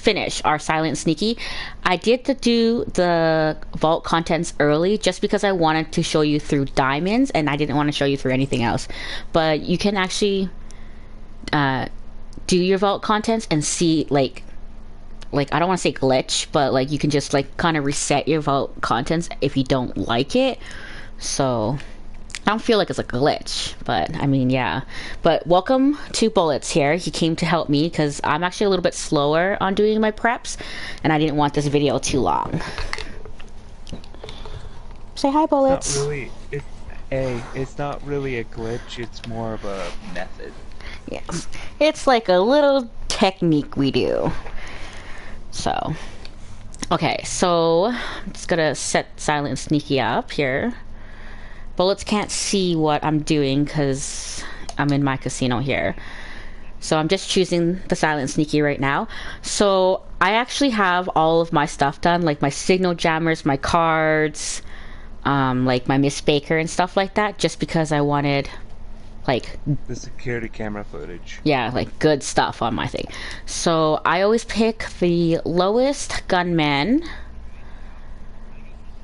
finish our silent sneaky. I did do the vault contents early just because I wanted to show you through diamonds and I didn't want to show you through anything else. But you can actually do your vault contents and see like I don't want to say glitch, but like you can just like kind of reset your vault contents if you don't like it. So I don't feel like it's a glitch, but I mean, yeah. But welcome to Bullets here. He came to help me because I'm actually a little bit slower on doing my preps and I didn't want this video too long. Say hi, Bullets. It's not really a glitch, it's more of a method. Yes, it's like a little technique we do. So, okay, so I'm just gonna set silent sneaky up here. Bullets can't see what I'm doing because I'm in my casino here. So I'm just choosing the silent sneaky right now. So I actually have all of my stuff done, like my signal jammers, my cards, like my Miss Baker and stuff like that, just because I wanted like the security camera footage. Yeah, like good stuff on my thing. So I always pick the lowest gunman.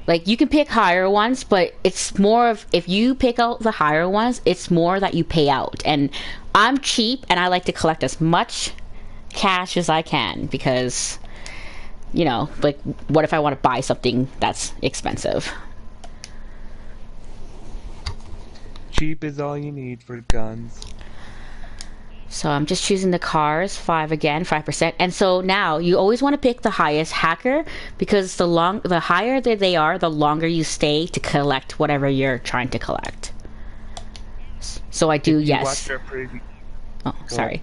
Like you can pick higher ones, but it's more of if you pick out the higher ones, it's more that you pay out. And I'm cheap and I like to collect as much cash as I can because, you know, like what if I want to buy something that's expensive? Cheap is all you need for guns. So I'm just choosing the cars, 5 again, 5%. And so now you always want to pick the highest hacker because the higher that they are, the longer you stay to collect whatever you're trying to collect. So I do, yes. Oh, sorry.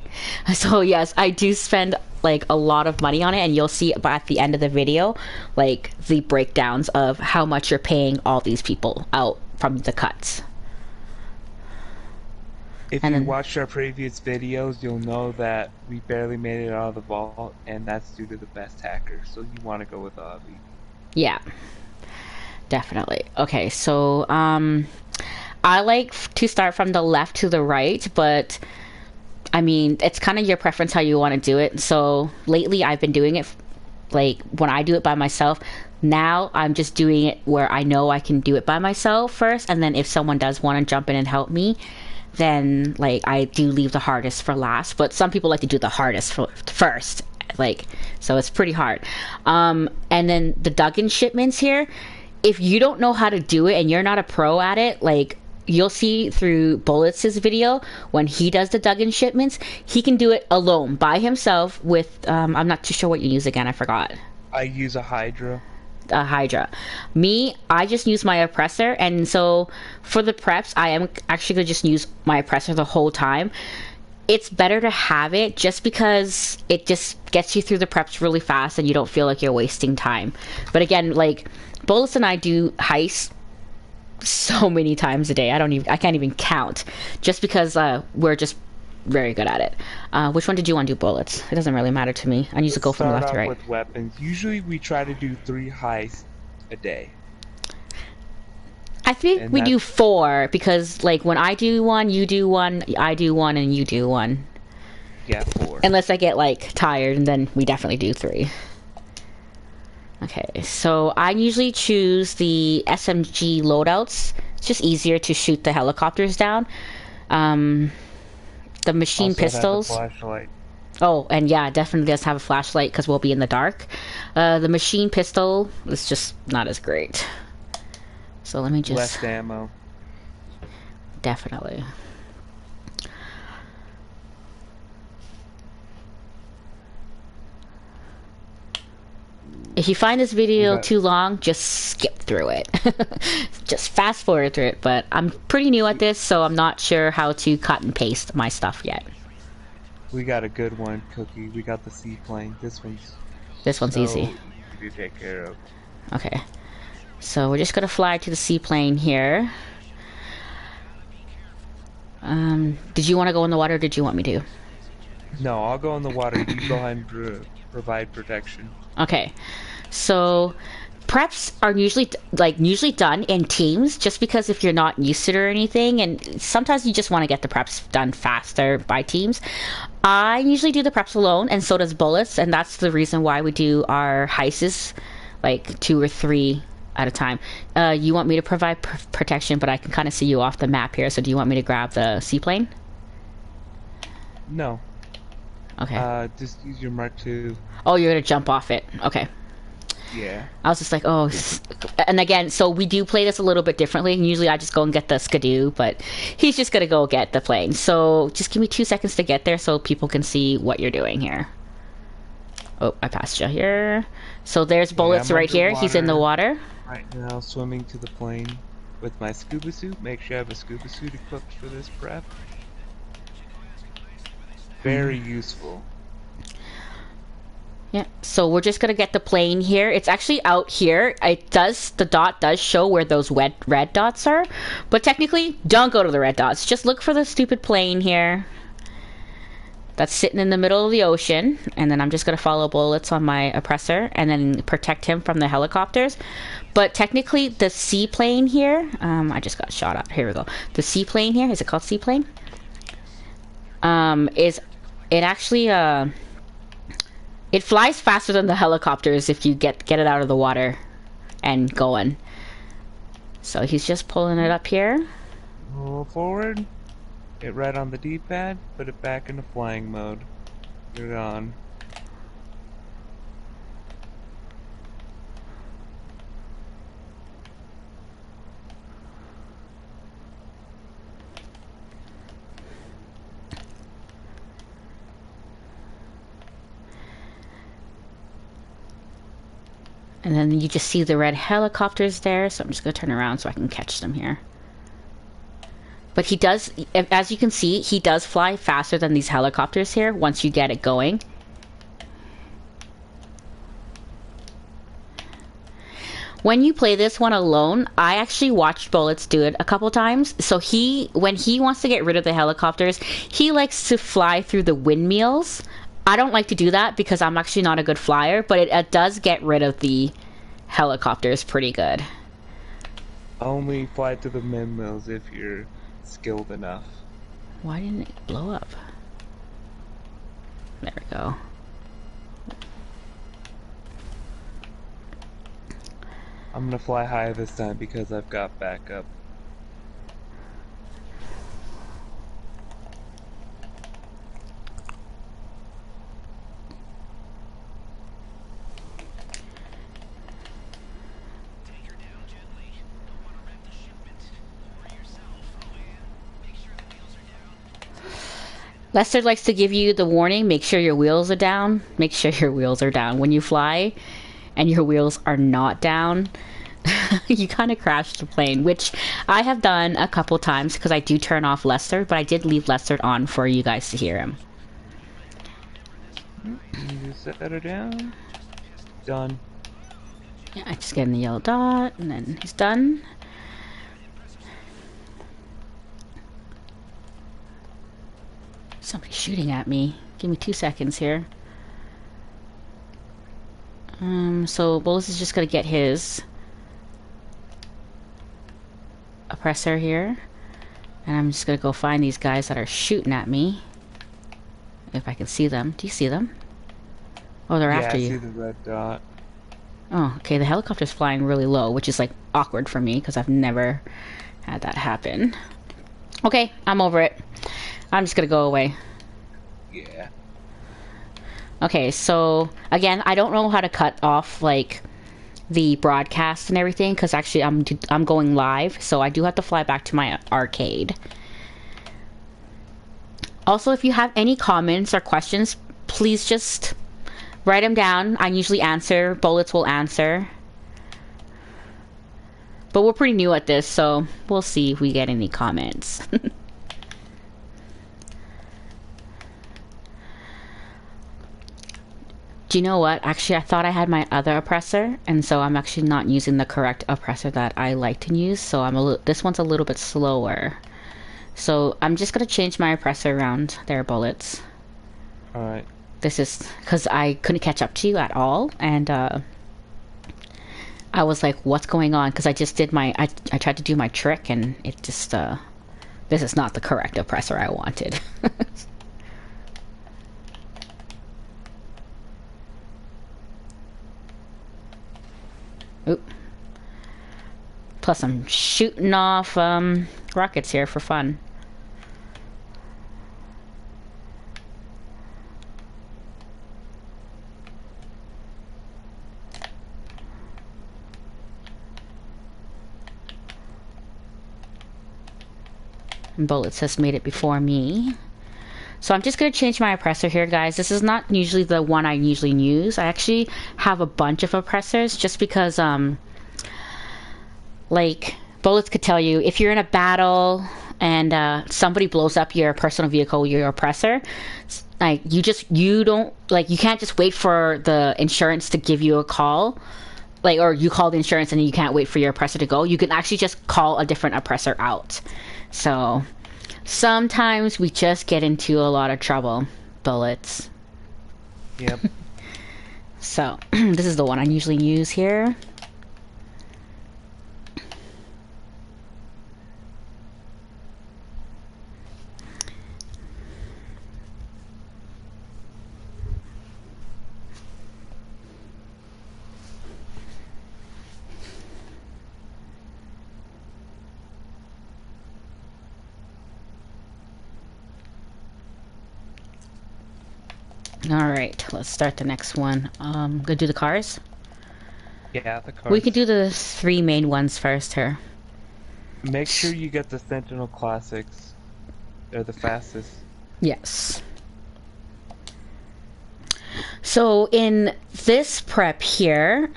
So yes, I do spend like a lot of money on it and you'll see at the end of the video like the breakdowns of how much you're paying all these people out from the cuts. If you watched our previous videos, you'll know that we barely made it out of the vault, and that's due to the best hacker, so you want to go with Avi. Yeah, definitely. Okay, so I like to start from the left to the right, but I mean, it's kind of your preference how you want to do it. So lately I've been doing it like when I do it by myself. Now I'm just doing it where I know I can do it by myself first, and then if someone does want to jump in and help me, then like I do leave the hardest for last. But some people like to do the hardest first, like, so it's pretty hard. And then the Duggan shipments here, if you don't know how to do it and you're not a pro at it, like you'll see through Bullets' video when he does the Duggan shipments, he can do it alone by himself with I'm not too sure what you use again, I forgot. I use a Hydra. Me, I just use my oppressor, and so for the preps I am actually gonna just use my oppressor the whole time. It's better to have it just because it just gets you through the preps really fast and you don't feel like you're wasting time. But again, like Bullets and I do Heist so many times a day, I can't even count, just because we're just very good at it. Which one did you want to do, Bullets? It doesn't really matter to me. I need to go from left to right. With weapons. Usually we try to do 3 heists a day. I think we do 4 because like when I do one, you do one, I do one, and you do one. Yeah, 4. Unless I get like tired, and then we definitely do 3. Okay, so I usually choose the SMG loadouts. It's just easier to shoot the helicopters down. The machine also pistols. Has a flashlight. Oh, and yeah, definitely does have a flashlight because we'll be in the dark. The machine pistol is just not as great. So let me just... Less ammo. Definitely. If you find this video too long, just skip through it. Just fast forward through it. But I'm pretty new at this, so I'm not sure how to cut and paste my stuff yet. We got a good one, Cookie. We got the seaplane. This one's easy. Easy to take care of. Okay. So we're just gonna fly to the seaplane here. Did you want to go in the water or did you want me to? No, I'll go in the water. You go ahead and provide protection. Okay. So preps are usually done in teams, just because if you're not used to it or anything, and sometimes you just want to get the preps done faster by teams. I usually do the preps alone, and so does Bullets, and that's the reason why we do our heists like 2 or 3 at a time. You want me to provide protection, but I can kind of see you off the map here, so do you want me to grab the seaplane? No. Okay. Just use your Mark II. Oh, you're gonna jump off it. Okay. Yeah. I was just like, oh, and again, so we do play this a little bit differently. Usually I just go and get the skidoo, but he's just gonna go get the plane. So just give me 2 seconds to get there so people can see what you're doing here. Oh, I passed you here. So there's Bullets right here. He's in the water. Right now, swimming to the plane with my scuba suit. Make sure I have a scuba suit equipped for this prep. Very useful. Yeah, so we're just gonna get the plane here. It's actually out here. The dot does show where those red dots are, but technically, don't go to the red dots. Just look for the stupid plane here that's sitting in the middle of the ocean, and then I'm just gonna follow Bullets on my oppressor and then protect him from the helicopters. But technically, the seaplane here, I just got shot at. Here we go. The seaplane here, is it called seaplane? Is it actually it flies faster than the helicopters if you get it out of the water and going. So he's just pulling it up here. Roll forward. Get right on the D-pad. Put it back into flying mode. You're on. And then you just see the red helicopters there, so I'm just going to turn around so I can catch them here. But he does, as you can see, he does fly faster than these helicopters here once you get it going. When you play this one alone, I actually watched Bullets do it a couple times. So when he wants to get rid of the helicopters, he likes to fly through the windmills. I don't like to do that because I'm actually not a good flyer, but it does get rid of the helicopters pretty good. Only fly to the windmills if you're skilled enough. Why didn't it blow up? There we go. I'm gonna fly high this time because I've got backup. Lester likes to give you the warning, make sure your wheels are down. Make sure your wheels are down. When you fly and your wheels are not down, you kind of crash the plane, which I have done a couple times because I do turn off Lester, but I did leave Lester on for you guys to hear him. You set her down. Done. Yeah, I just get in the yellow dot, and then he's done. Somebody's shooting at me. Give me 2 seconds here. So Bullets is just gonna get his oppressor here, and I'm just gonna go find these guys that are shooting at me. If I can see them. Do you see them? Oh, they're after you. Yeah, I see the red dot. Oh, okay. The helicopter's flying really low, which is like awkward for me because I've never had that happen. Okay, I'm over it. I'm just gonna go away. Yeah. Okay, so again, I don't know how to cut off like the broadcast and everything because actually I'm going live, so I do have to fly back to my arcade. Also, if you have any comments or questions, please just write them down. I usually answer. Bullets will answer. But we're pretty new at this, so we'll see if we get any comments. Do you know what? Actually, I thought I had my other oppressor, and so I'm actually not using the correct oppressor that I like to use, so this one's a little bit slower. So I'm just going to change my oppressor around there, Bullets. Alright. This is because I couldn't catch up to you at all, and I was like, what's going on? Because I just did I tried to do my trick and it just, this is not the correct oppressor I wanted. Oop. Plus I'm shooting off, rockets here for fun. Bullets has made it before me. So I'm just going to change my oppressor here, guys. This is not usually the one I usually use. I actually have a bunch of oppressors just because, like, bullets could tell you if you're in a battle and somebody blows up your personal vehicle, your oppressor, like, you don't, like, you can't just wait for the insurance to give you a call. Like, or you call the insurance and you can't wait for your oppressor to go. You can actually just call a different oppressor out. So sometimes we just get into a lot of trouble, bullets. Yep. So this is the one I usually use here. Alright, let's start the next one. Gonna do the cars? Yeah, the cars. We can do the 3 main ones first here. Make sure you get the Sentinel Classics. They're the fastest. Yes. So in this prep here,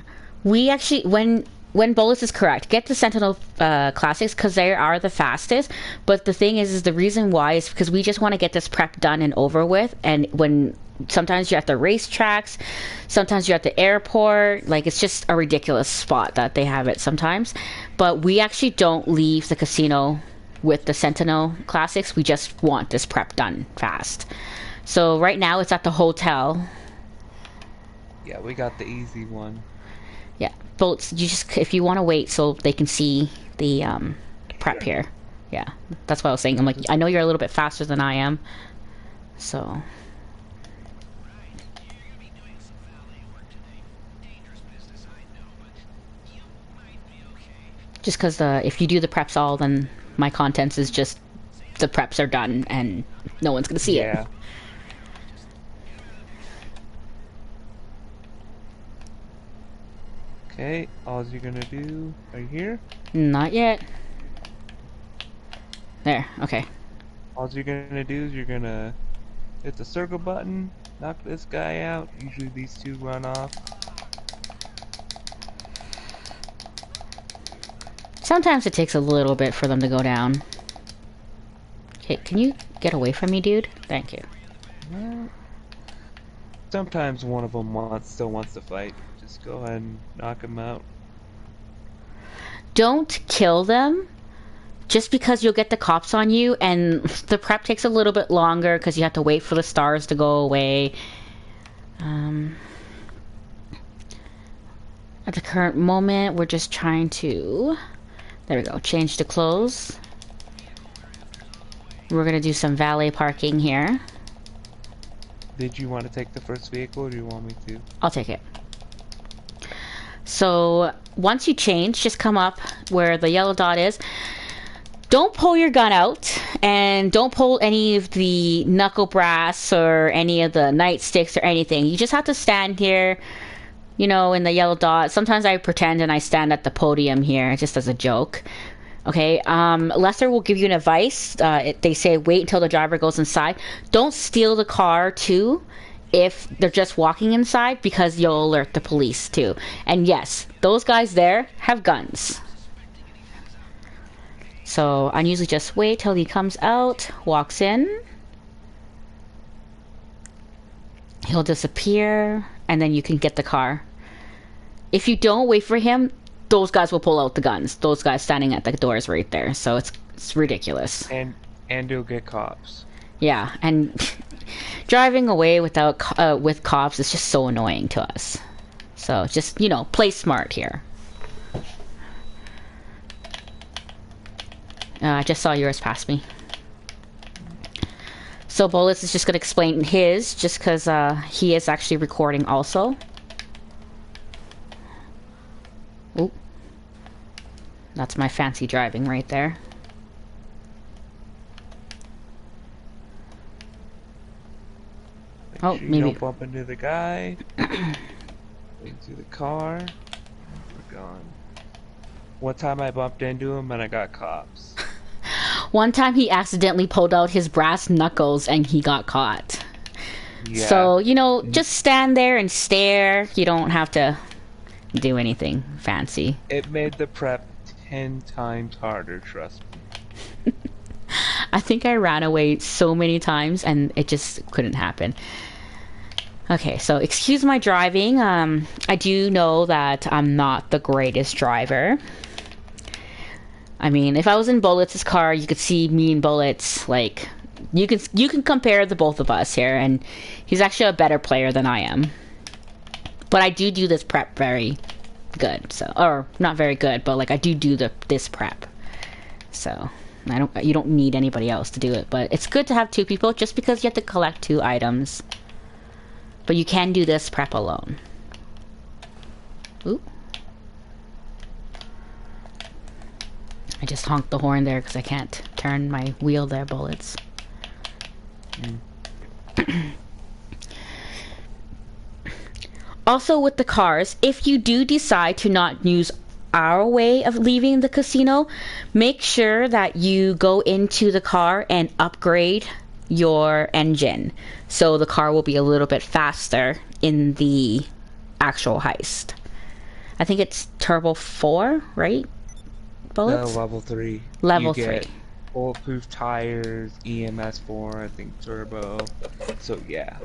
we actually, when bullets is correct, get the Sentinel Classics because they are the fastest. But the thing is the reason why is because we just want to get this prep done and over with. And when sometimes you're at the racetracks, sometimes you're at the airport, like it's just a ridiculous spot that they have it sometimes. But we actually don't leave the casino with the Sentinel Classics. We just want this prep done fast. So right now it's at the hotel. Yeah, we got the easy one. Yeah, bullets. You just if you want to wait so they can see the prep here. Yeah, that's what I was saying. I'm like, I know you're a little bit faster than I am, so. Just because if you do the preps all, then my contents is just the preps are done and no one's gonna see it. Okay, all you're gonna do, are you here? Not yet. There, okay. All you're gonna do is you're gonna hit the circle button, knock this guy out. Usually these two run off. Sometimes it takes a little bit for them to go down. Okay, can you get away from me, dude? Thank you. Well, sometimes one of them still wants to fight. Just go ahead and knock him out. Don't kill them just because you'll get the cops on you, and the prep takes a little bit longer because you have to wait for the stars to go away. At the current moment, we're just trying to... There we go. Change the clothes. We're going to do some valet parking here. Did you want to take the first vehicle, or do you want me to? I'll take it. So, once you change, just come up where the yellow dot is. Don't pull your gun out, and don't pull any of the knuckle brass or any of the nightsticks or anything. You just have to stand here, you know, in the yellow dot. Sometimes I pretend and I stand at the podium here just as a joke. Okay, Lester will give you an advice. They say wait until the driver goes inside. Don't steal the car too if they're just walking inside, because you'll alert the police too. And yes, those guys there have guns. So I usually just wait till he comes out, walks in. He'll disappear, and then you can get the car. If you don't wait for him, those guys will pull out the guns. Those guys standing at the doors right there. So it's ridiculous. And you'll get cops. Yeah, and driving away without with cops is just so annoying to us. So just, you know, play smart here. I just saw yours pass me. So Bullets is just going to explain his, just because he is actually recording also. Oop. That's my fancy driving right there. Make Oh, sure you maybe. don't bump into the guy. Into the car. We're gone. One time I bumped into him and I got cops. One time he accidentally pulled out his brass knuckles and he got caught. Yeah. So, you know, just stand there and stare. You don't have to do anything fancy. It made the prep 10 times harder, trust me. I think I ran away so many times and it just couldn't happen. Okay, so excuse my driving. I do know that I'm not the greatest driver. I mean, if I was in Bullets' car, you could see me and Bullets, like, you can compare the both of us here, and he's actually a better player than I am. But I do this prep very good, so, or not very good, but like I do this prep. So you don't need anybody else to do it, but it's good to have two people just because you have to collect 2 items. But you can do this prep alone. Ooh. I just honked the horn there because I can't turn my wheel there, Bullets. Also with the cars, if you do decide to not use our way of leaving the casino, make sure that you go into the car and upgrade your engine. So the car will be a little bit faster in the actual heist. I think it's Turbo 4, right? Bullets? No, level 3. Level you 3. Get bulletproof tires, EMS 4, I think turbo. So yeah.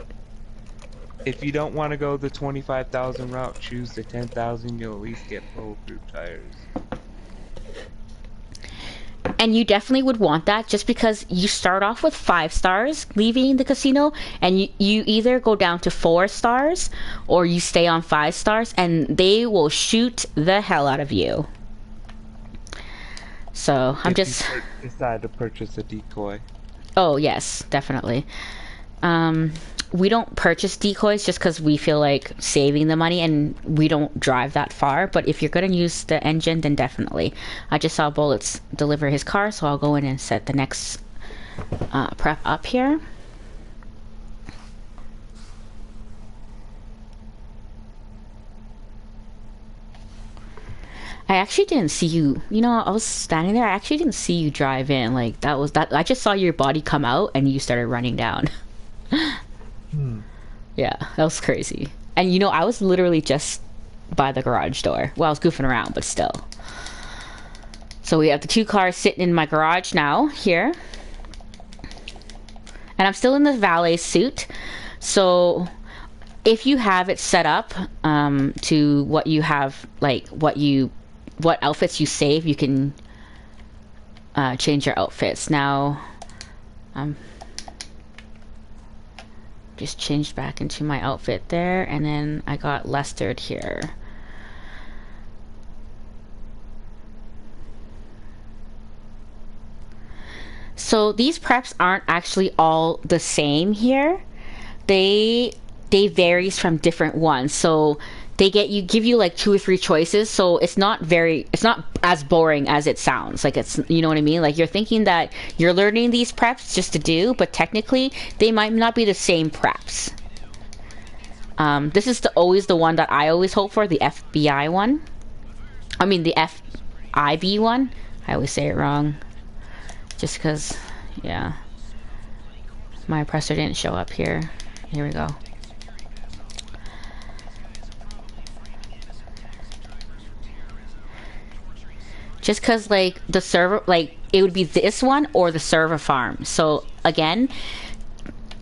If you don't want to go the 25,000 route, choose the 10,000. You'll at least get bulletproof tires. And you definitely would want that just because you start off with 5 stars leaving the casino, and you either go down to 4 stars or you stay on 5 stars, and they will shoot the hell out of you. So I'm just decide to purchase a decoy. Oh yes, definitely. We don't purchase decoys just because we feel like saving the money, and we don't drive that far. But if you're gonna use the engine, then definitely. I just saw Bullets deliver his car, so I'll go in and set the next prep up here. I actually didn't see you. You know, I was standing there. I actually didn't see you drive in. Like that. I just saw your body come out and you started running down. Yeah, that was crazy. And you know, I was literally just by the garage door. Well, I was goofing around, but still. So we have the 2 cars sitting in my garage now here, and I'm still in the valet suit. So if you have it set up to what you have, like what outfits you save, you can change your outfits. Now just changed back into my outfit there, and then I got Lestered here. So these preps aren't actually all the same here. They varies from different ones. So they give you like 2 or 3 choices, so it's not as boring as it sounds. Like, it's, you know what I mean? Like, you're thinking that you're learning these preps just to do, but technically they might not be the same preps. This is always the one that I always hope for, the FBI one. I mean the FIB one. I always say it wrong just because, yeah, my oppressor didn't show up here. Here we go. Just because, like, the server, like, it would be this one or the server farm. So again,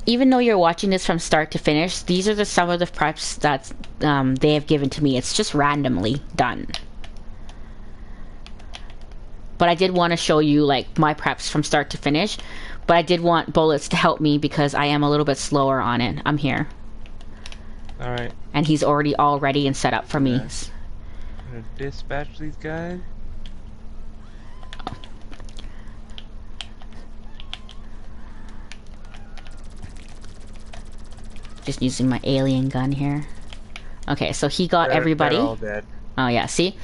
even though you're watching this from start to finish, these are some of the preps that they have given to me. It's just randomly done. But I did want to show you, like, my preps from start to finish. But I did want Bullets to help me because I am a little bit slower on it. I'm here. Alright. And he's already all ready and set up for me. I'm gonna dispatch these guys. Just using my alien gun here. Okay, so he got They're everybody. all dead. Oh yeah, see?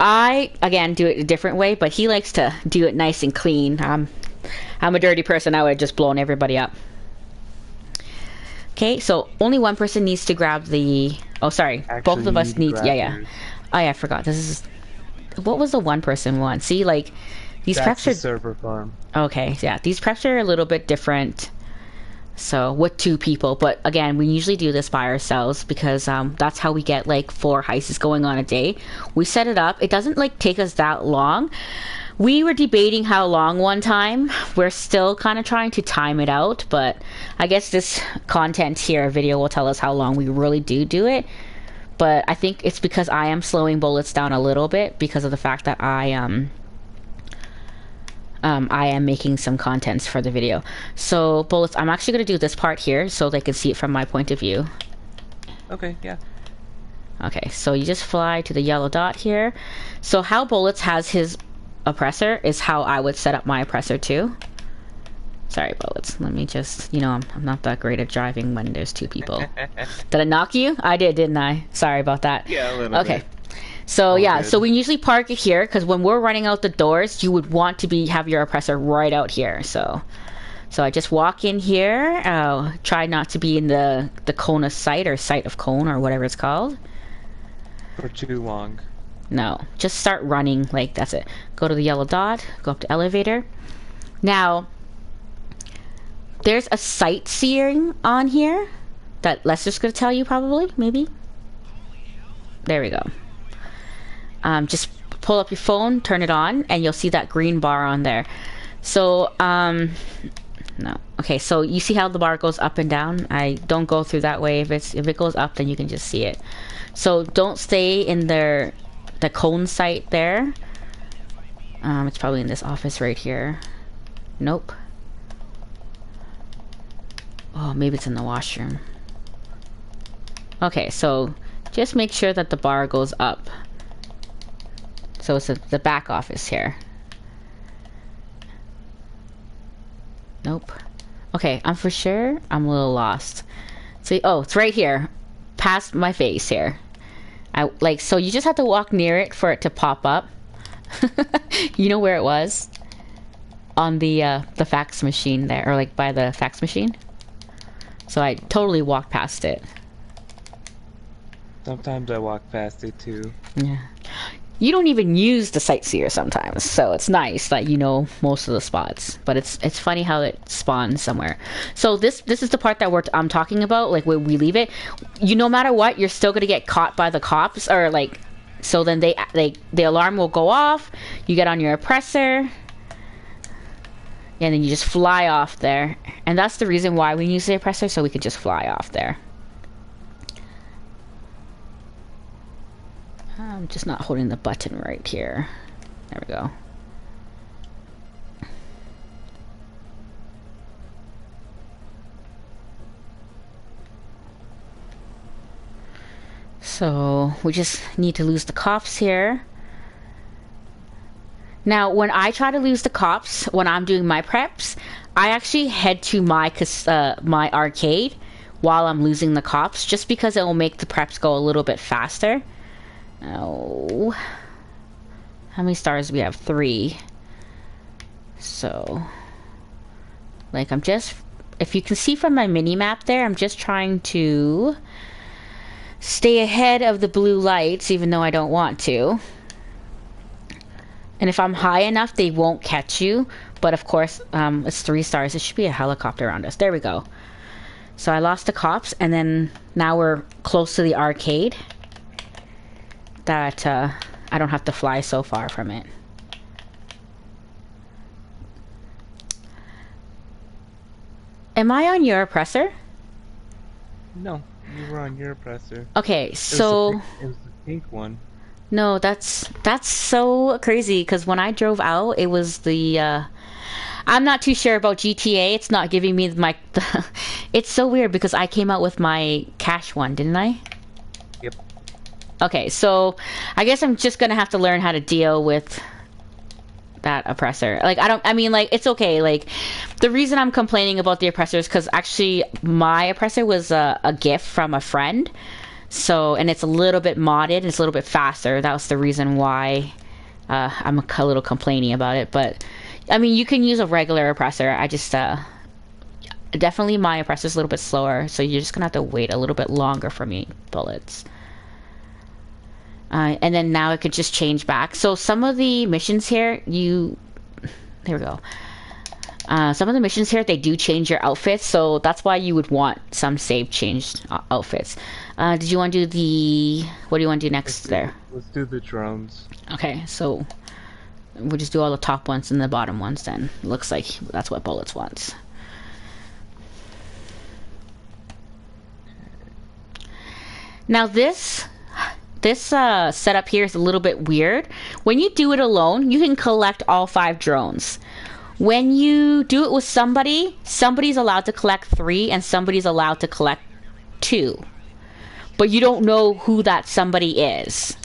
I, again, do it a different way, but he likes to do it nice and clean. I'm a dirty person. I would have just blown everybody up. Okay, so only one person needs to grab the... Oh, sorry. Both Actually, of you us need to need... grab Yeah, yeah. yours. Oh, yeah, I forgot. This is... What was the one person one? See, like, these That's preps the are... server farm. Okay, yeah. These preps are a little bit different. So, with 2 people. But, again, we usually do this by ourselves because that's how we get, like, 4 heists going on a day. We set it up. It doesn't, like, take us that long. We were debating how long one time. We're still kind of trying to time it out, but I guess this content here, video, will tell us how long we really do it. But I think it's because I am slowing bullets down a little bit because of the fact that I am making some contents for the video. So bullets, I'm actually going to do this part here so they can see it from my point of view. Okay, yeah. Okay, so you just fly to the yellow dot here. So how bullets has his oppressor is how I would set up my oppressor too. Sorry, bullets. Let me just, I'm not that great at driving when there's 2 people. Did I knock you? I did, didn't I? Sorry about that. Yeah, a little okay. bit. So yeah, good. so we usually park it here because when we're running out the doors, you would want to have your oppressor right out here. So I just walk in here. Try not to be in the cone of sight or sight of cone or whatever it's called. For too long. No, just start running, like, that's it. Go to the yellow dot, go up to elevator. Now, there's a sightseeing on here that Lester's gonna tell you probably, maybe. There we go. Just pull up your phone, turn it on, and you'll see that green bar on there. So, no. Okay, so you see how the bar goes up and down? I don't go through that way. If it goes up, then you can just see it. So don't stay in the cone site there. It's probably in this office right here. Nope. Oh, maybe it's in the washroom. Okay, so just make sure that the bar goes up. So it's the back office here. Nope. Okay, I'm for sure. I'm a little lost. So, oh, it's right here. Past my face here. So you just have to walk near it for it to pop up. You know where it was? On the fax machine there, or like by the fax machine. So I totally walked past it. Sometimes I walk past it too. Yeah. You don't even use the sightseer sometimes, so it's nice that you know most of the spots. But it's funny how it spawns somewhere. So this is the part that I'm talking about, like where we leave it. No matter what, you're still gonna get caught by the cops, or like, so then the alarm will go off. You get on your oppressor, and then you just fly off there. And that's the reason why we use the oppressor, so we could just fly off there. I'm just not holding the button right here. There we go. So we just need to lose the cops here. Now, when I try to lose the cops, when I'm doing my preps, I actually head to my arcade while I'm losing the cops, just because it will make the preps go a little bit faster. Oh, how many stars do we have? 3. So, like, if you can see from my mini map there, I'm just trying to stay ahead of the blue lights, even though I don't want to. And if I'm high enough, they won't catch you. But of course, it's 3 stars. It should be a helicopter around us. There we go. So I lost the cops, and then now we're close to the arcade. That I don't have to fly so far from it. Am I on your oppressor? No, you were on your oppressor. Okay, so It was the pink one. no, that's so crazy because when I drove out, it was the I'm not too sure about GTA. It's not giving me it's so weird because I came out with my cash one, didn't I? Yep. Okay, so I guess I'm just gonna have to learn how to deal with that oppressor. Like I mean like it's okay. Like the reason I'm complaining about the oppressor is because actually my oppressor was a gift from a friend. So and it's a little bit modded. And it's a little bit faster. That was the reason why I'm a little complaining about it. But I mean you can use a regular oppressor. I just definitely my oppressor is a little bit slower. So you're just gonna have to wait a little bit longer for me bullets. And then now it could just change back. So some of the missions here, there we go. Some of the missions here, they do change your outfits. So that's why you would want some save changed outfits. Did you want to do what do you want to do next there? Let's do the drones. Okay, so we'll just do all the top ones and the bottom ones then. Looks like that's what Bullets wants. Now this setup here is a little bit weird. When you do it alone, you can collect all 5 drones. When you do it with somebody's allowed to collect 3 and somebody's allowed to collect 2. But you don't know who that somebody is.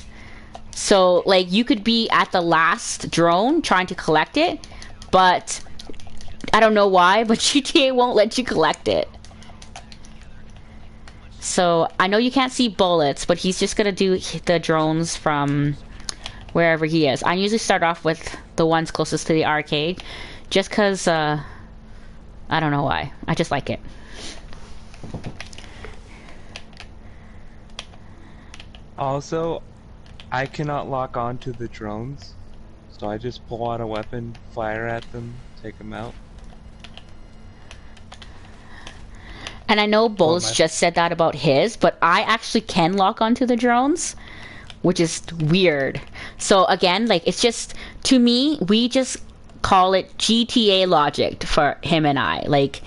So, like, you could be at the last drone trying to collect it, but I don't know why, but GTA won't let you collect it. So I know you can't see Bullets, but he's just gonna do the drones from wherever he is. I usually start off with the ones closest to the arcade, just cause I don't know why. I just like it. Also, I cannot lock on to the drones, so I just pull out a weapon, fire at them, take them out. And I know Bullets just said that about his, but I actually can lock onto the drones, which is weird. So again, like it's just, to me, we just call it GTA logic for him and I. Like,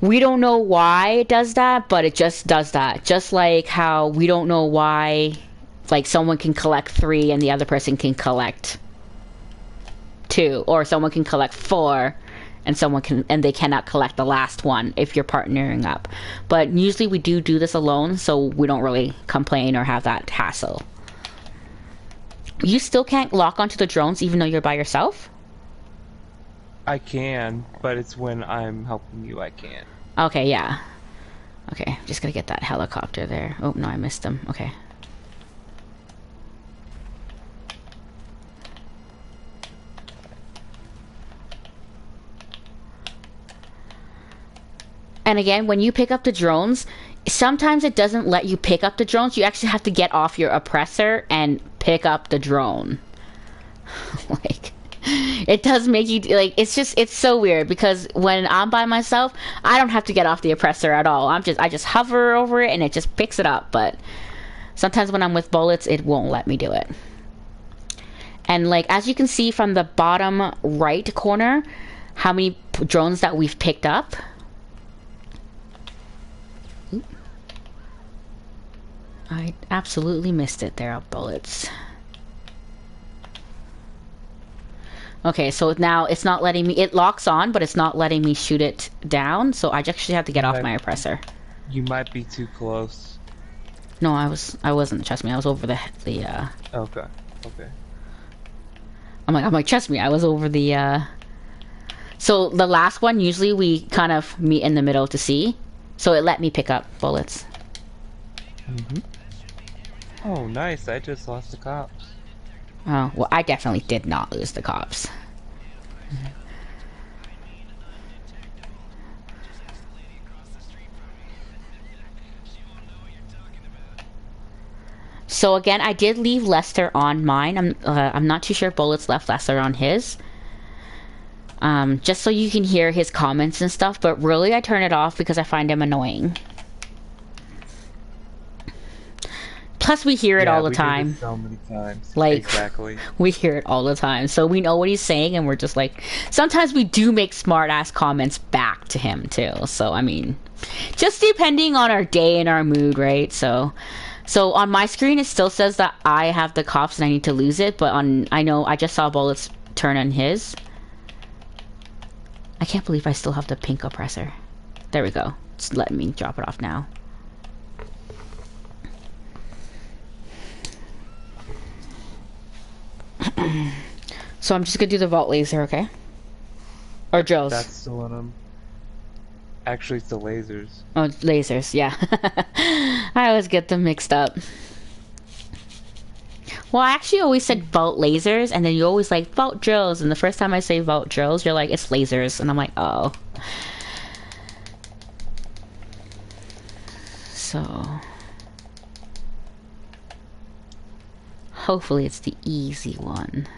we don't know why it does that, but it just does that. Just like how we don't know why, like, someone can collect 3 and the other person can collect 2, or someone can collect 4 and they cannot collect the last one if you're partnering up. But usually we do this alone, so we don't really complain or have that hassle. You still can't lock onto the drones even though you're by yourself? I can, but it's when I'm helping you I can't. Okay, yeah. Okay, just gonna get that helicopter there. Oh, no, I missed him. Okay. And again, when you pick up the drones, sometimes it doesn't let you pick up the drones. You actually have to get off your oppressor and pick up the drone. Like, it does make you, like, it's so weird because when I'm by myself, I don't have to get off the oppressor at all. I just hover over it and it just picks it up. But sometimes when I'm with Bullets, it won't let me do it. And like, as you can see from the bottom right corner, how many drones that we've picked up. I absolutely missed it there, Bullets. Okay, so now it's not letting me, it locks on, but it's not letting me shoot it down, so I actually have to get off my oppressor. You might be too close. No, I wasn't, trust me, I was over the Okay. I'm like, trust me, I was over the, so the last one, usually we kind of meet in the middle to see, so it let me pick up Bullets. Mm-hmm. Oh, nice, I just lost the cops. Oh, well, I definitely did not lose the cops. So again, I did leave Lester on mine. I'm not too sure Bullets left Lester on his. Just so you can hear his comments and stuff, but really I turn it off because I find him annoying. Plus, we hear it all the time. So many times. Like, exactly. We hear it all the time. So we know what he's saying, and we're just like, sometimes we do make smart-ass comments back to him, too. So, I mean, just depending on our day and our mood, right? So on my screen, it still says that I have the cops and I need to lose it, but I know I just saw Bullets turn on his. I can't believe I still have the pink oppressor. There we go. It's letting me drop it off now. So I'm just gonna do the vault laser, okay? Or drills. That's the one I'm... Actually, it's the lasers. Oh, lasers, yeah. I always get them mixed up. Well, I actually always said vault lasers, and then you always like vault drills, and the first time I say vault drills, you're like, it's lasers, and I'm like, oh. So... hopefully it's the easy one.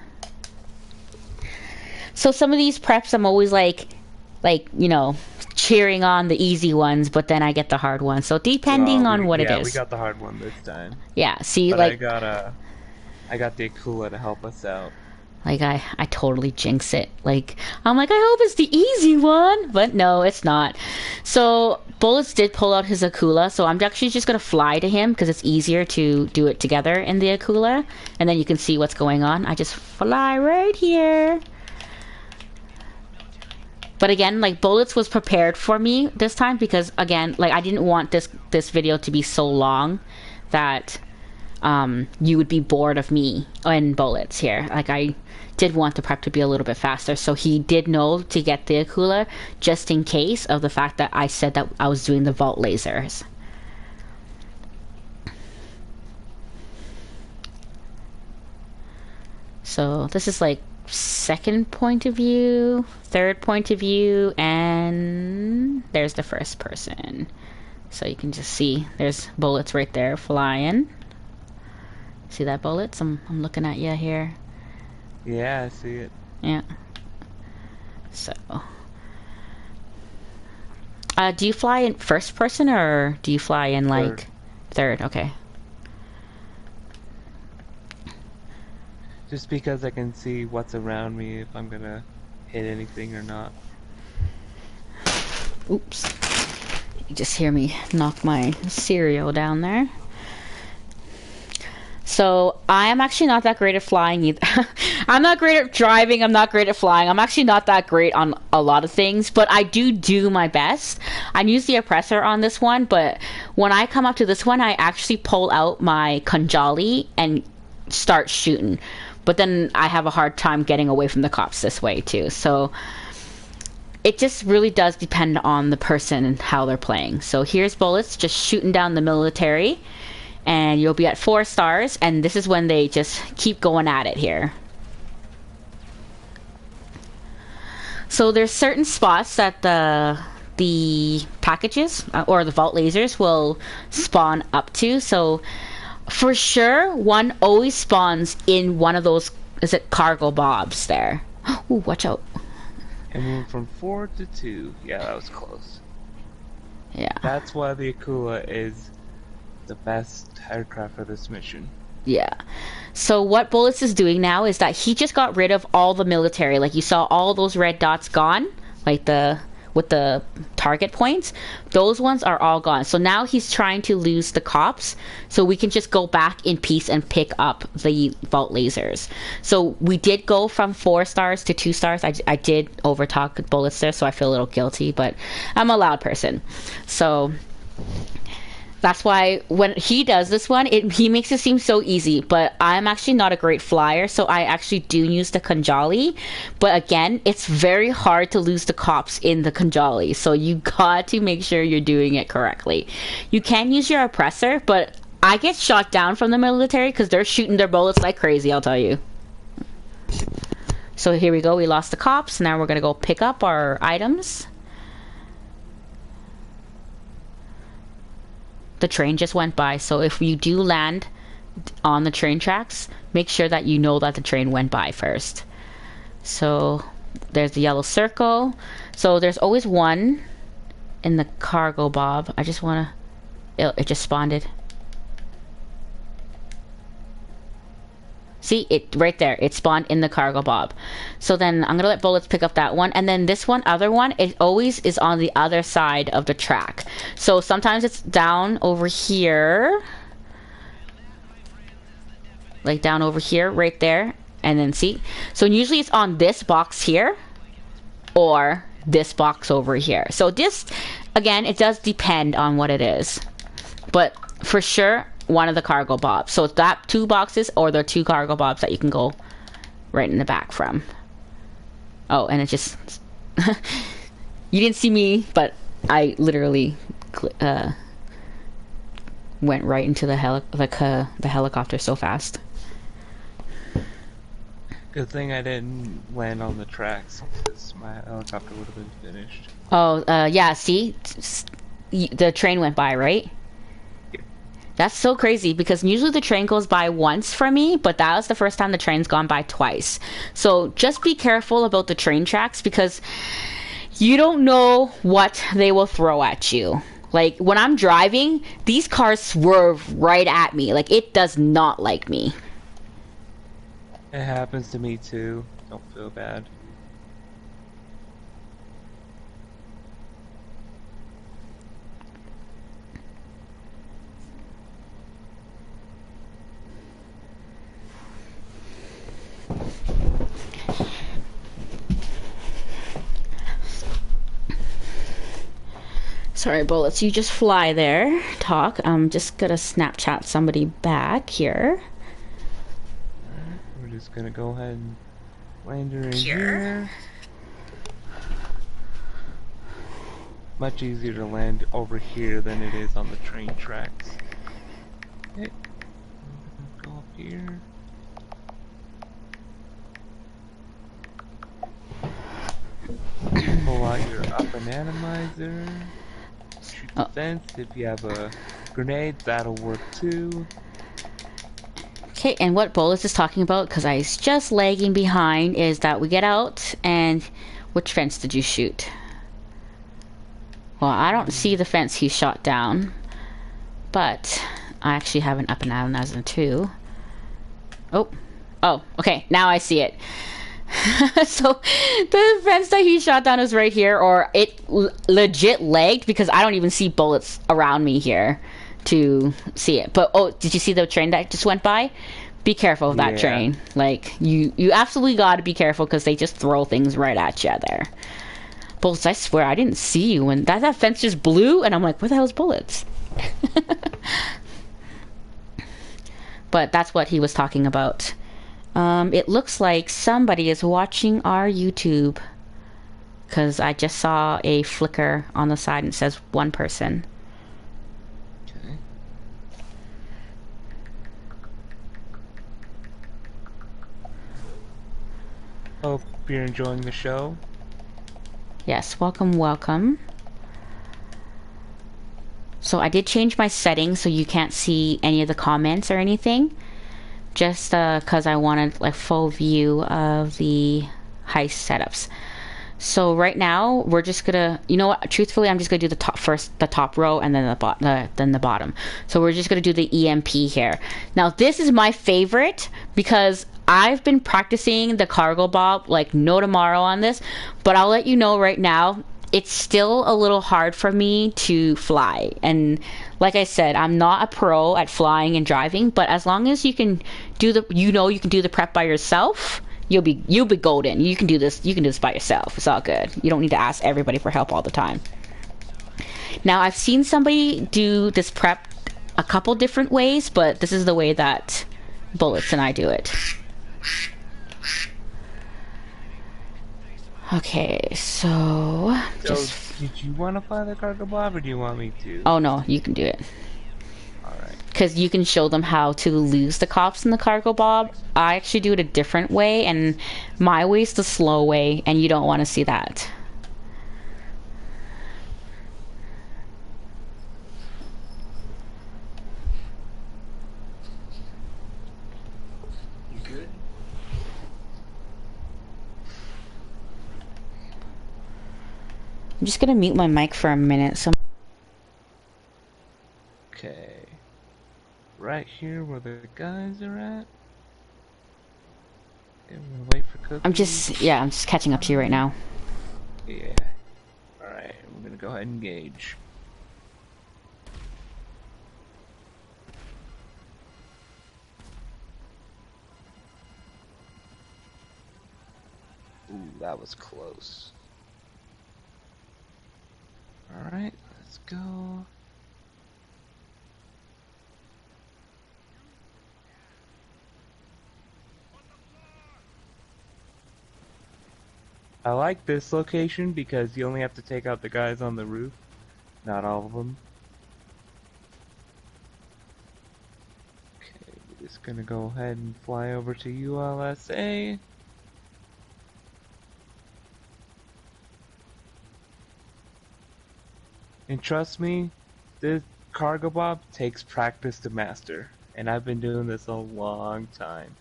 So some of these preps, I'm always like, you know, cheering on the easy ones, but then I get the hard ones. So depending on what it is. Yeah, we got the hard one this time. Yeah, see, but like... I got the Akula to help us out. Like, I totally jinx it. Like, I'm like, I hope it's the easy one. But no, it's not. So, Bullets did pull out his Akula. So, I'm actually just going to fly to him because it's easier to do it together in the Akula. And then you can see what's going on. I just fly right here. But again, like, Bullets was prepared for me this time because, again, like, I didn't want this video to be so long that you would be bored of me and Bullets here. Like, I did want the prep to be a little bit faster, so he did know to get the Akula just in case of the fact that I said that I was doing the vault lasers. So this is like second point of view, third point of view, and there's the first person. So you can just see there's Bullets right there flying. See that, Bullets? I'm looking at you here. Yeah, I see it. Yeah. So, do you fly in first person or do you fly in like third? Okay. Just because I can see what's around me if I'm gonna hit anything or not. Oops. You just hear me knock my cereal down there. So, I am actually not that great at flying either. I'm not great at driving. I'm not great at flying. I'm actually not that great on a lot of things, but I do my best. I use the oppressor on this one, but when I come up to this one, I actually pull out my Kanjali and start shooting. But then I have a hard time getting away from the cops this way too. So, it just really does depend on the person and how they're playing. So, here's Bullets just shooting down the military. And you'll be at 4 stars, and this is when they just keep going at it here. So there's certain spots that the packages or the vault lasers will spawn up to. So for sure, one always spawns in one of those, is it cargo bobs there? Ooh, watch out. And we went from 4 to 2. Yeah, that was close. Yeah. That's why the Akula is the best aircraft for this mission. Yeah. So what Bullets is doing now is that he just got rid of all the military. Like you saw all those red dots gone, like with the target points. Those ones are all gone. So now he's trying to lose the cops so we can just go back in peace and pick up the vault lasers. So we did go from 4 stars to 2 stars. I did overtalk Bullets there, so I feel a little guilty, but I'm a loud person. So that's why when he does this one, he makes it seem so easy, but I'm actually not a great flyer, so I actually do use the Kanjali. But again, it's very hard to lose the cops in the Kanjali, so you got to make sure you're doing it correctly. You can use your oppressor, but I get shot down from the military because they're shooting their bullets like crazy, I'll tell you. So here we go, we lost the cops. Now we're going to go pick up our items. The train just went by, so if you do land on the train tracks, make sure that you know that the train went by first. So there's the yellow circle. So there's always one in the cargo bob. I just want to... It just spawned. See, it right there. It spawned in the cargo bob. So then I'm going to let Bullets pick up that one. And then this other one, it always is on the other side of the track. So sometimes it's down over here. Like down over here, right there. And then see. So usually it's on this box here. Or this box over here. So this, again, it does depend on what it is. But for sure, one of the cargo bobs. So it's that 2 boxes or the 2 cargo bobs that you can go right in the back from. Oh, and it just you didn't see me, but I literally went right into the the helicopter so fast. Good thing I didn't land on the tracks because my helicopter would have been finished. Oh, yeah. See, the train went by, right? Yep. That's so crazy because usually the train goes by once for me, but that was the first time the train's gone by twice. So just be careful about the train tracks because you don't know what they will throw at you. Like when I'm driving, these cars swerve right at me. Like it does not like me. It happens to me too. Don't feel bad. Sorry, bullets. You just fly there. Talk. I'm just gonna Snapchat somebody back here. Alright, we're just gonna go ahead and land her in here. Much easier to land over here than it is on the train tracks. Okay, we're gonna go up here. Pull out your up and atomizer. Shoot the fence. If you have a grenade, that'll work too. Okay, and what Bullets is talking about, because I was just lagging behind, is that we get out and which fence did you shoot? Well, I don't see the fence he shot down, but I actually have an up and atomizer too. Oh, okay, now I see it. So the fence that he shot down is right here, or it legit lagged because I don't even see bullets around me here to see it. But oh, did you see the train that just went by? Be careful of that train. Like you absolutely got to be careful because they just throw things right at you there. Bullets, I swear I didn't see you when that fence just blew, and I'm like, where the hell's bullets? But that's what he was talking about. It looks like somebody is watching our YouTube because I just saw a flicker on the side and it says one person. Okay. Hope you're enjoying the show. Yes, welcome. So I did change my settings so you can't see any of the comments or anything. Just because I wanted like full view of the heist setups. So right now we're just gonna, you know what? Truthfully, I'm just gonna do the top row, and then the bottom. So we're just gonna do the EMP here. Now this is my favorite because I've been practicing the cargo bob like no tomorrow on this, but I'll let you know right now. It's still a little hard for me to fly, and like I said, I'm not a pro at flying and driving, but as long as you can do you can do the prep by yourself, you'll be golden. You can do this by yourself. It's all good. You don't need to ask everybody for help all the time. Now I've seen somebody do this prep a couple different ways, but this is the way that Bullets and I do it. Okay, so did you want to fly the cargo bob, or do you want me to? Oh no, you can do it. Alright. Because you can show them how to lose the cops in the cargo bob. I actually do it a different way, and my way is the slow way, and you don't want to see that. You good? I'm just gonna mute my mic for a minute. So. Okay. Right here where the guys are at. Okay, we're gonna wait for cookies. I'm just catching up to you right now. Yeah. Alright, we're gonna go ahead and engage. Ooh, that was close. Alright, let's go. I like this location because you only have to take out the guys on the roof, not all of them. Okay, we're just gonna go ahead and fly over to ULSA. And trust me, this cargo bob takes practice to master. And I've been doing this a long time.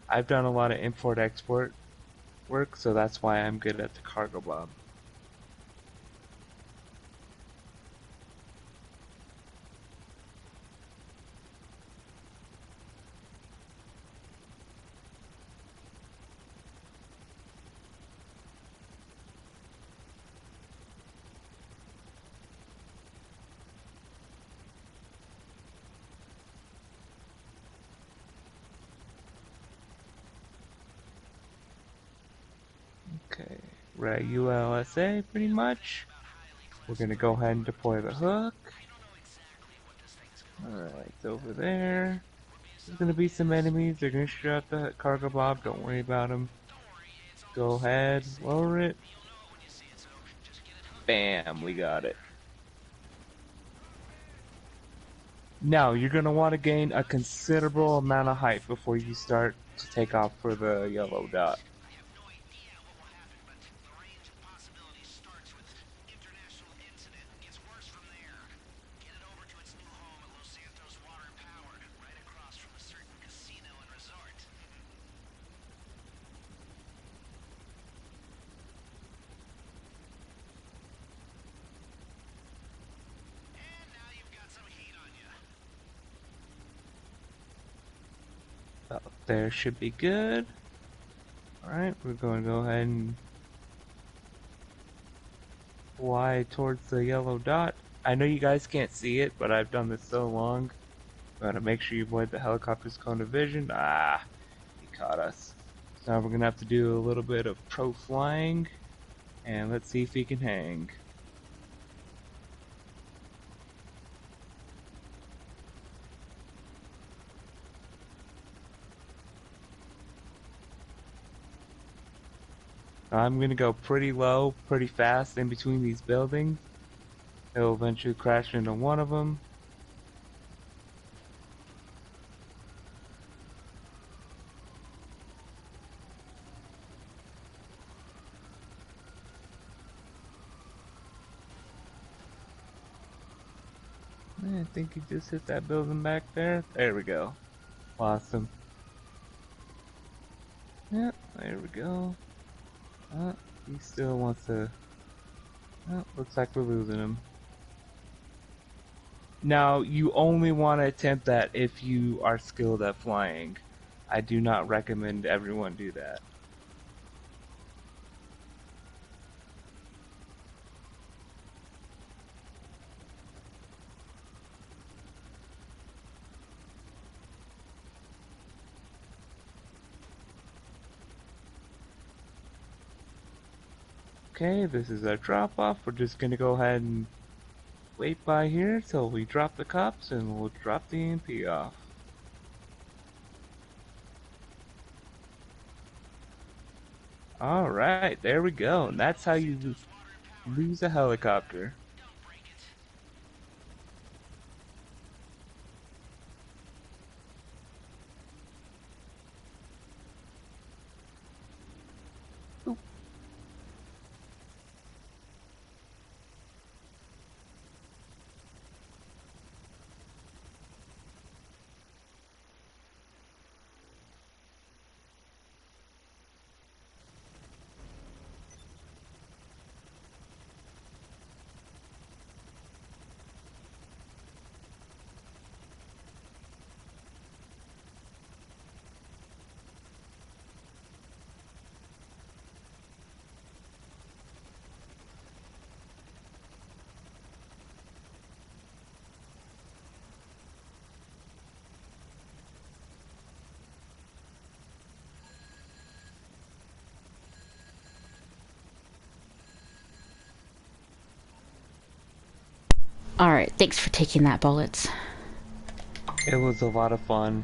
I've done a lot of import-export work, so that's why I'm good at the cargo bob. Okay, we're at ULSA pretty much. We're gonna go ahead and deploy the hook. Alright, it's over there. There's gonna be some enemies. They're gonna shoot out the cargo bob. Don't worry about them. Go ahead, lower it. Bam, we got it. Now, you're gonna want to gain a considerable amount of height before you start to take off for the yellow dot. Up there should be good. Alright, we're going to go ahead and fly towards the yellow dot. I know you guys can't see it, but I've done this so long. Gotta make sure you avoid the helicopter's cone of vision. Ah, he caught us. So now we're gonna have to do a little bit of pro flying, and let's see if he can hang. I'm gonna go pretty low, pretty fast in between these buildings. It'll eventually crash into one of them. I think he just hit that building back there. There we go. Lost him. Yep, there we go. He still wants to... looks like we're losing him. Now, you only want to attempt that if you are skilled at flying. I do not recommend everyone do that. Okay, this is our drop off. We're just gonna go ahead and wait by here till we drop the cops and we'll drop the EMP off. Alright, there we go. And that's how you lose a helicopter. All right, thanks for taking that, Bullets. It was a lot of fun.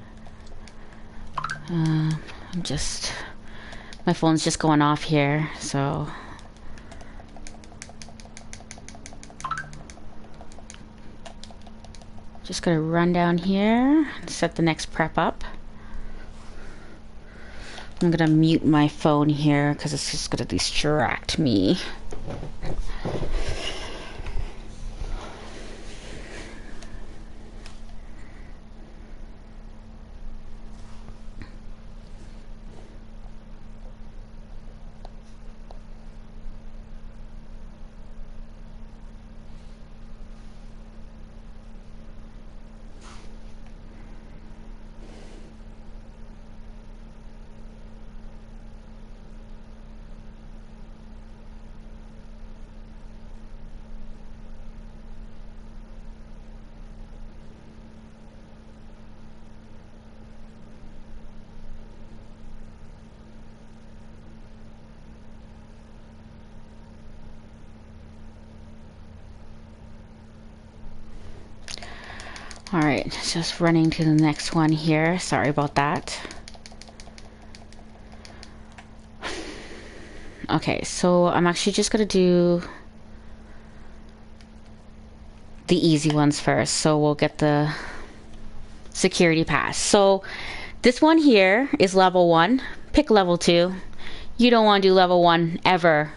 I'm just... My phone's just going off here, so Just gonna run down here and set the next prep up. I'm gonna mute my phone here because it's just gonna distract me. Alright, just running to the next one here. Sorry about that. Okay, so I'm actually just gonna do the easy ones first. So we'll get the security pass. So this one here is level 1. Pick level 2. You don't want to do level 1 ever.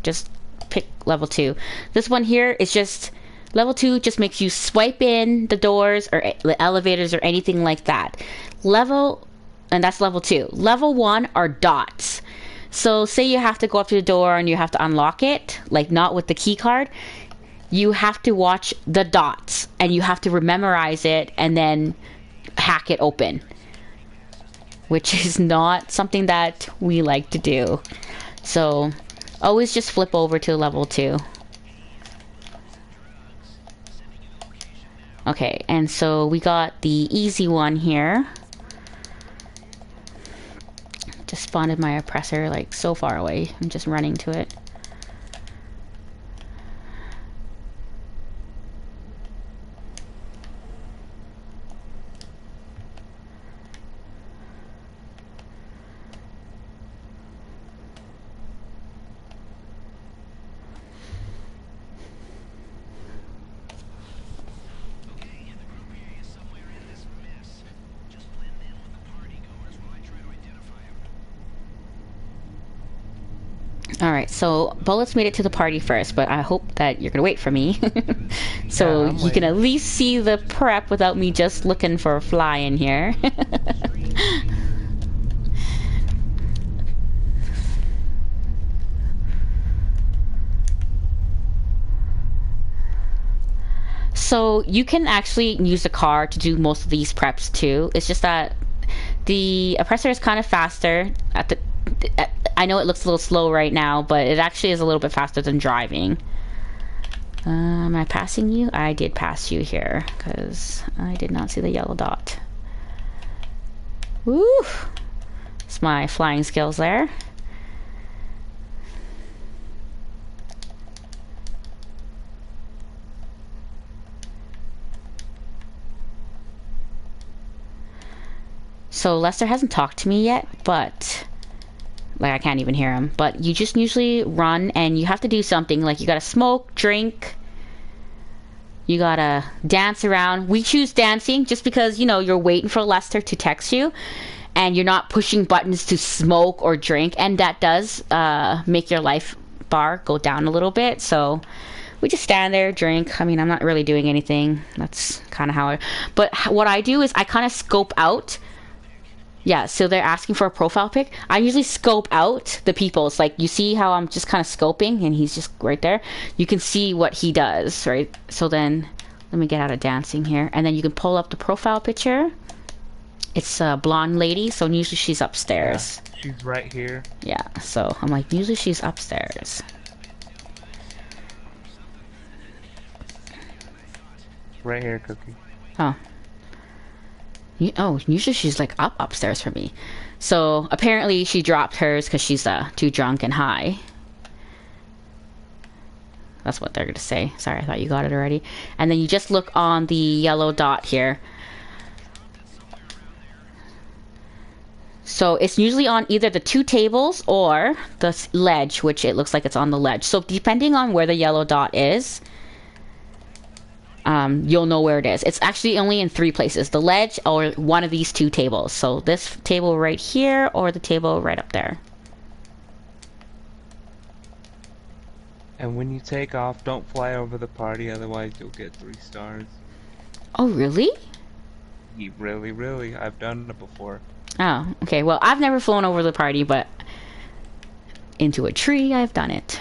Just pick level 2. This one here is just level 2, just makes you swipe in the doors or the elevators or anything like that. And that's level 2. Level 1 are dots. So say you have to go up to the door and you have to unlock it, like not with the key card. You have to watch the dots and you have to memorize it and then hack it open, which is not something that we like to do. So always just flip over to level 2. Okay, and so we got the easy one here. Just spawned my oppressor like so far away. I'm just running to it. Alright, so Bullets made it to the party first, but I hope that you're gonna wait for me. So you can at least see the prep without me just looking for a fly in here. So you can actually use the car to do most of these preps too. It's just that the oppressor is kind of faster at the I know it looks a little slow right now, but it actually is a little bit faster than driving. Am I passing you? I did pass you here, because I did not see the yellow dot. Woo! It's my flying skills there. So Lester hasn't talked to me yet, but like I can't even hear him. But you just usually run and you have to do something. Like you gotta smoke, drink. You gotta dance around. We choose dancing just because, you know, you're waiting for Lester to text you. And you're not pushing buttons to smoke or drink. And that does make your life bar go down a little bit. So we just stand there, drink. I mean, I'm not really doing anything. That's kind of how I... But what I do is I kind of scope out. Yeah, so they're asking for a profile pic. I usually scope out the people. It's like, you see how I'm just kind of scoping and he's just right there? You can see what he does, right? So then, let me get out of dancing here. And then you can pull up the profile picture. It's a blonde lady, so usually she's upstairs. Yeah, she's right here. Yeah, so I'm like, usually she's upstairs. Right here, Cookie. Oh. Oh, usually she's like upstairs from me. So apparently she dropped hers because she's too drunk and high. That's what they're gonna say. Sorry, I thought you got it already. And then you just look on the yellow dot here. So it's usually on either the 2 tables or the ledge, which it looks like it's on the ledge. So depending on where the yellow dot is, you'll know where it is. It's actually only in 3 places: the ledge or one of these 2 tables. So this table right here or the table right up there. And when you take off, don't fly over the party, otherwise you'll get 3 stars. Oh, really? Really, really. I've done it before. Oh, okay. Well, I've never flown over the party, but into a tree, I've done it.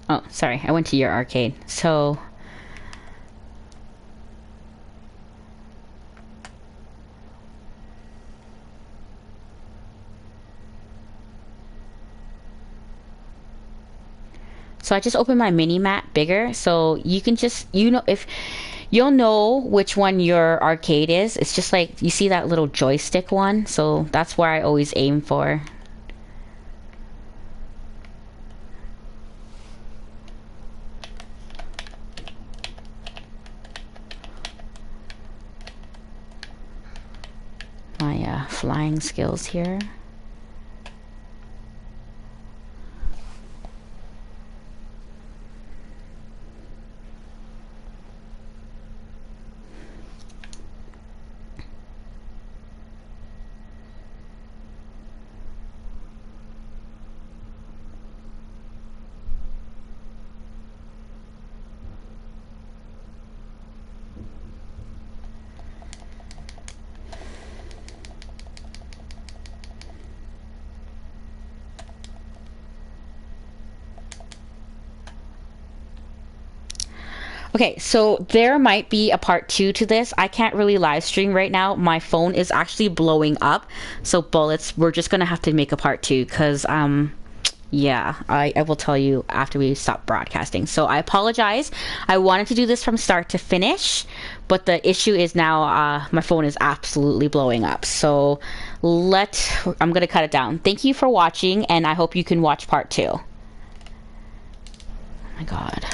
Oh, sorry. I went to your arcade. So I just opened my mini map bigger, so you can just, if you'll know which one your arcade is. It's just like, you see that little joystick one? So that's where I always aim for. My flying skills here. Okay, so there might be a part 2 to this. I can't really live stream right now. My phone is actually blowing up. So bullets, we're just gonna have to make a part 2 because yeah, I will tell you after we stop broadcasting. So I apologize. I wanted to do this from start to finish, but the issue is now my phone is absolutely blowing up. So I'm gonna cut it down. Thank you for watching, and I hope you can watch part 2. Oh my god.